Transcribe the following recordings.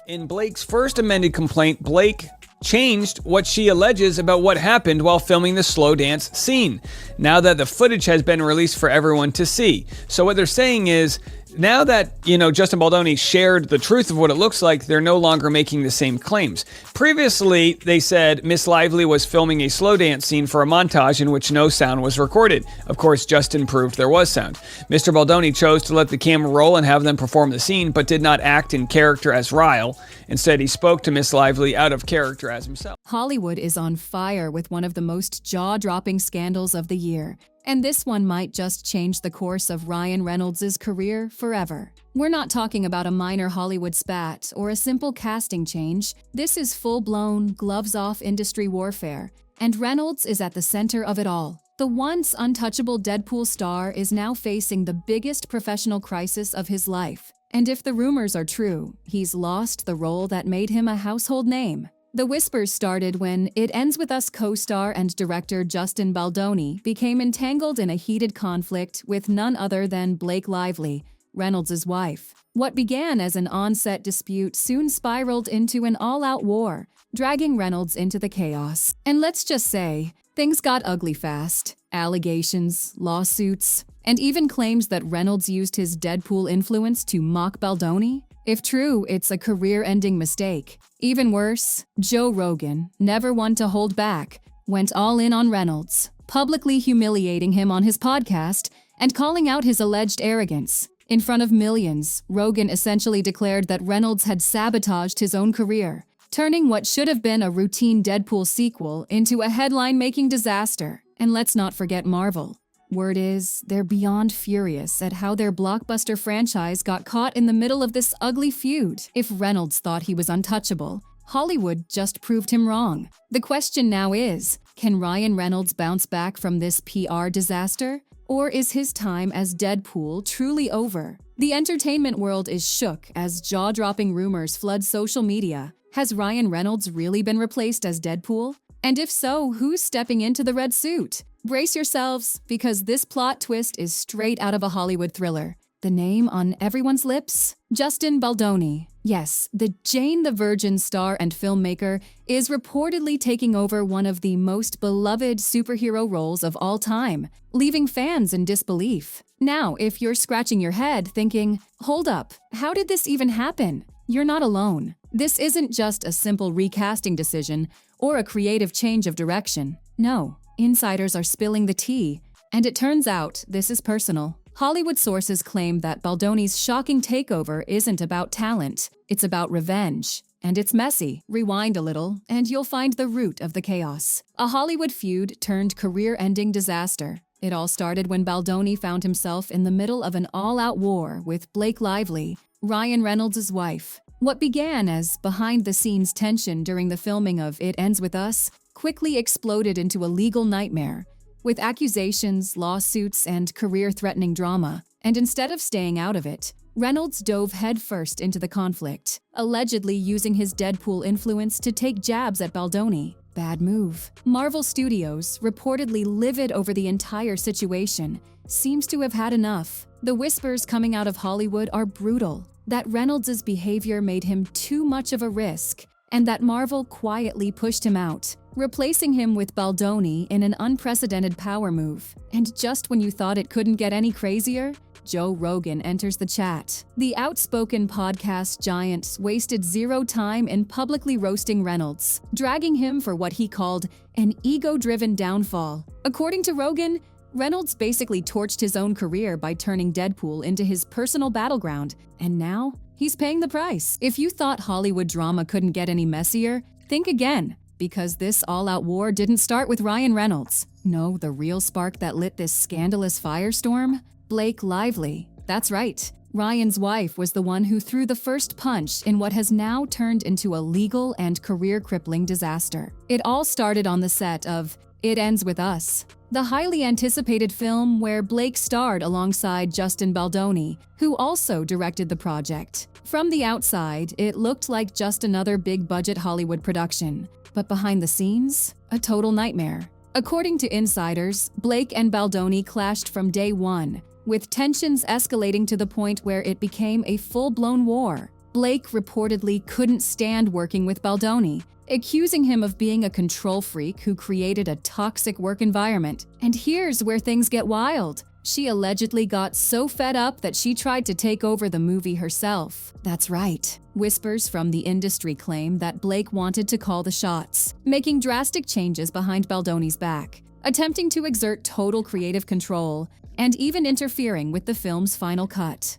In Blake's first amended complaint, Blake changed what she alleges about what happened while filming the slow dance scene, now that the footage has been released for everyone to see. So what they're saying is, now that, Justin Baldoni shared the truth of what it looks like, they're no longer making the same claims. Previously, they said Miss Lively was filming a slow dance scene for a montage in which no sound was recorded. Of course, Justin proved there was sound. Mr. Baldoni chose to let the camera roll and have them perform the scene, but did not act in character as Ryle. Instead, he spoke to Miss Lively out of character as himself. Hollywood is on fire with one of the most jaw-dropping scandals of the year. And this one might just change the course of Ryan Reynolds' career forever. We're not talking about a minor Hollywood spat or a simple casting change. This is full-blown, gloves-off industry warfare, and Reynolds is at the center of it all. The once untouchable Deadpool star is now facing the biggest professional crisis of his life. And if the rumors are true, he's lost the role that made him a household name. The whispers started when It Ends With Us co-star and director Justin Baldoni became entangled in a heated conflict with none other than Blake Lively, Reynolds' wife. What began as an on-set dispute soon spiraled into an all-out war, dragging Reynolds into the chaos. And let's just say, things got ugly fast. Allegations, lawsuits, and even claims that Reynolds used his Deadpool influence to mock Baldoni. If true, it's a career-ending mistake. Even worse, Joe Rogan, never one to hold back, went all in on Reynolds, publicly humiliating him on his podcast and calling out his alleged arrogance. In front of millions, Rogan essentially declared that Reynolds had sabotaged his own career, turning what should have been a routine Deadpool sequel into a headline-making disaster. And let's not forget Marvel. Word is, they're beyond furious at how their blockbuster franchise got caught in the middle of this ugly feud. If Reynolds thought he was untouchable, Hollywood just proved him wrong. The question now is, can Ryan Reynolds bounce back from this PR disaster? Or is his time as Deadpool truly over? The entertainment world is shook as jaw-dropping rumors flood social media. Has Ryan Reynolds really been replaced as Deadpool? And if so, who's stepping into the red suit? Brace yourselves, because this plot twist is straight out of a Hollywood thriller. The name on everyone's lips? Justin Baldoni. Yes, the Jane the Virgin star and filmmaker is reportedly taking over one of the most beloved superhero roles of all time, leaving fans in disbelief. Now, if you're scratching your head thinking, hold up, how did this even happen? You're not alone. This isn't just a simple recasting decision or a creative change of direction. No. Insiders are spilling the tea, and it turns out this is personal. Hollywood sources claim that Baldoni's shocking takeover isn't about talent, it's about revenge. And it's messy. Rewind a little, and you'll find the root of the chaos. A Hollywood feud turned career-ending disaster. It all started when Baldoni found himself in the middle of an all-out war with Blake Lively, Ryan Reynolds' wife. What began as behind-the-scenes tension during the filming of It Ends With Us quickly exploded into a legal nightmare, with accusations, lawsuits, and career-threatening drama. And instead of staying out of it, Reynolds dove headfirst into the conflict, allegedly using his Deadpool influence to take jabs at Baldoni. Bad move. Marvel Studios, reportedly livid over the entire situation, seems to have had enough. The whispers coming out of Hollywood are brutal, that Reynolds' behavior made him too much of a risk, and that Marvel quietly pushed him out, replacing him with Baldoni in an unprecedented power move. And just when you thought it couldn't get any crazier, Joe Rogan enters the chat. The outspoken podcast giant wasted zero time in publicly roasting Reynolds, dragging him for what he called an ego-driven downfall. According to Rogan, Reynolds basically torched his own career by turning Deadpool into his personal battleground, and now he's paying the price. If you thought Hollywood drama couldn't get any messier, think again, because this all-out war didn't start with Ryan Reynolds. No, the real spark that lit this scandalous firestorm? Blake Lively. That's right. Ryan's wife was the one who threw the first punch in what has now turned into a legal and career-crippling disaster. It all started on the set of It Ends With Us, the highly anticipated film where Blake starred alongside Justin Baldoni, who also directed the project. From the outside, it looked like just another big-budget Hollywood production, but behind the scenes, a total nightmare. According to insiders, Blake and Baldoni clashed from day one, with tensions escalating to the point where it became a full-blown war. Blake reportedly couldn't stand working with Baldoni, accusing him of being a control freak who created a toxic work environment. And here's where things get wild. She allegedly got so fed up that she tried to take over the movie herself. That's right. Whispers from the industry claim that Blake wanted to call the shots, making drastic changes behind Baldoni's back, attempting to exert total creative control, and even interfering with the film's final cut.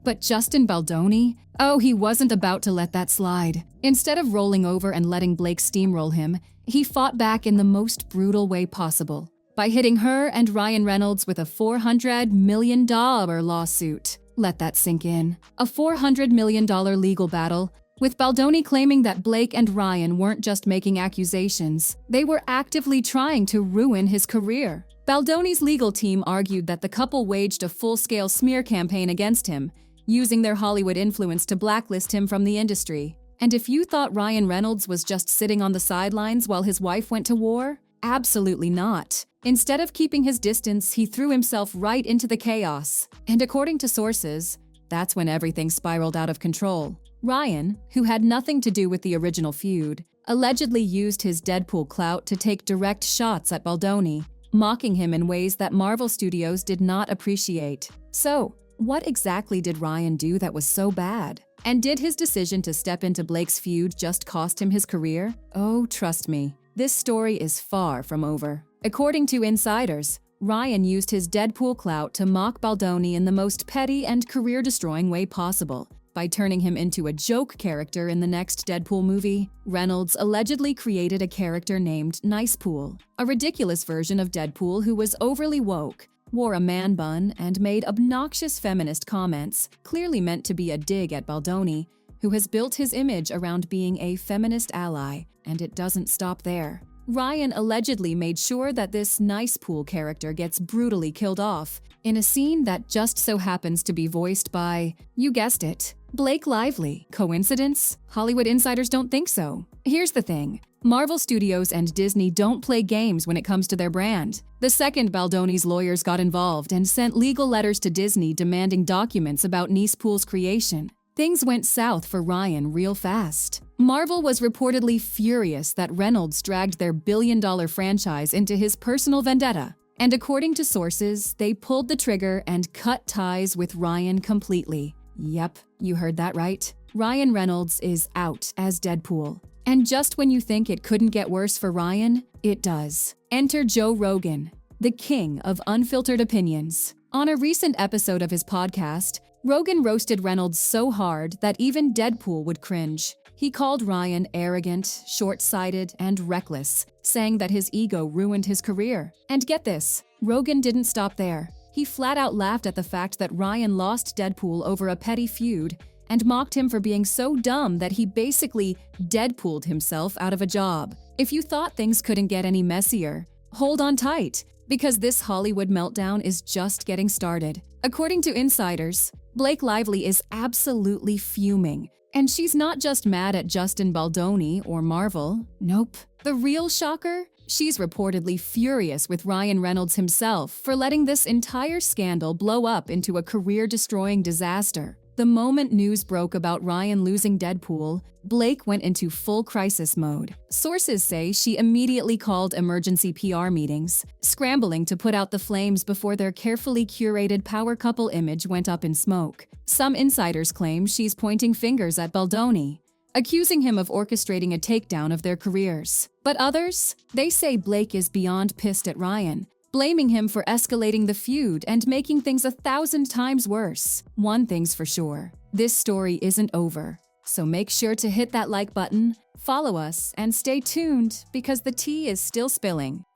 But Justin Baldoni? Oh, he wasn't about to let that slide. Instead of rolling over and letting Blake steamroll him, he fought back in the most brutal way possible, by hitting her and Ryan Reynolds with a $400 million lawsuit. Let that sink in. A $400 million legal battle, with Baldoni claiming that Blake and Ryan weren't just making accusations, they were actively trying to ruin his career. Baldoni's legal team argued that the couple waged a full-scale smear campaign against him, using their Hollywood influence to blacklist him from the industry. And if you thought Ryan Reynolds was just sitting on the sidelines while his wife went to war, absolutely not. Instead of keeping his distance, he threw himself right into the chaos. And according to sources, that's when everything spiraled out of control. Ryan, who had nothing to do with the original feud, allegedly used his Deadpool clout to take direct shots at Baldoni, mocking him in ways that Marvel Studios did not appreciate. So, what exactly did Ryan do that was so bad? And did his decision to step into Blake's feud just cost him his career? Oh, trust me, this story is far from over. According to insiders, Ryan used his Deadpool clout to mock Baldoni in the most petty and career-destroying way possible. By turning him into a joke character in the next Deadpool movie, Reynolds allegedly created a character named Nicepool, a ridiculous version of Deadpool who was overly woke, wore a man bun, and made obnoxious feminist comments, clearly meant to be a dig at Baldoni, who has built his image around being a feminist ally, and it doesn't stop there. Ryan allegedly made sure that this Nicepool character gets brutally killed off in a scene that just so happens to be voiced by, you guessed it, Blake Lively. Coincidence? Hollywood insiders don't think so. Here's the thing. Marvel Studios and Disney don't play games when it comes to their brand. The second Baldoni's lawyers got involved and sent legal letters to Disney demanding documents about Nicepool's creation, things went south for Ryan real fast. Marvel was reportedly furious that Reynolds dragged their billion-dollar franchise into his personal vendetta. And according to sources, they pulled the trigger and cut ties with Ryan completely. Yep, you heard that right. Ryan Reynolds is out as Deadpool. And just when you think it couldn't get worse for Ryan, it does. Enter Joe Rogan, the king of unfiltered opinions. On a recent episode of his podcast, Rogan roasted Reynolds so hard that even Deadpool would cringe. He called Ryan arrogant, short-sighted, and reckless, saying that his ego ruined his career. And get this, Rogan didn't stop there. He flat out laughed at the fact that Ryan lost Deadpool over a petty feud and mocked him for being so dumb that he basically Deadpooled himself out of a job. If you thought things couldn't get any messier, hold on tight, because this Hollywood meltdown is just getting started. According to insiders, Blake Lively is absolutely fuming. And she's not just mad at Justin Baldoni or Marvel. Nope. The real shocker? She's reportedly furious with Ryan Reynolds himself for letting this entire scandal blow up into a career-destroying disaster. The moment news broke about Ryan losing Deadpool, Blake went into full crisis mode. Sources say she immediately called emergency PR meetings, scrambling to put out the flames before their carefully curated power couple image went up in smoke. Some insiders claim she's pointing fingers at Baldoni, accusing him of orchestrating a takedown of their careers. But others? They say Blake is beyond pissed at Ryan, blaming him for escalating the feud and making things 1,000 times worse. One thing's for sure, this story isn't over. So make sure to hit that like button, follow us, and stay tuned because the tea is still spilling.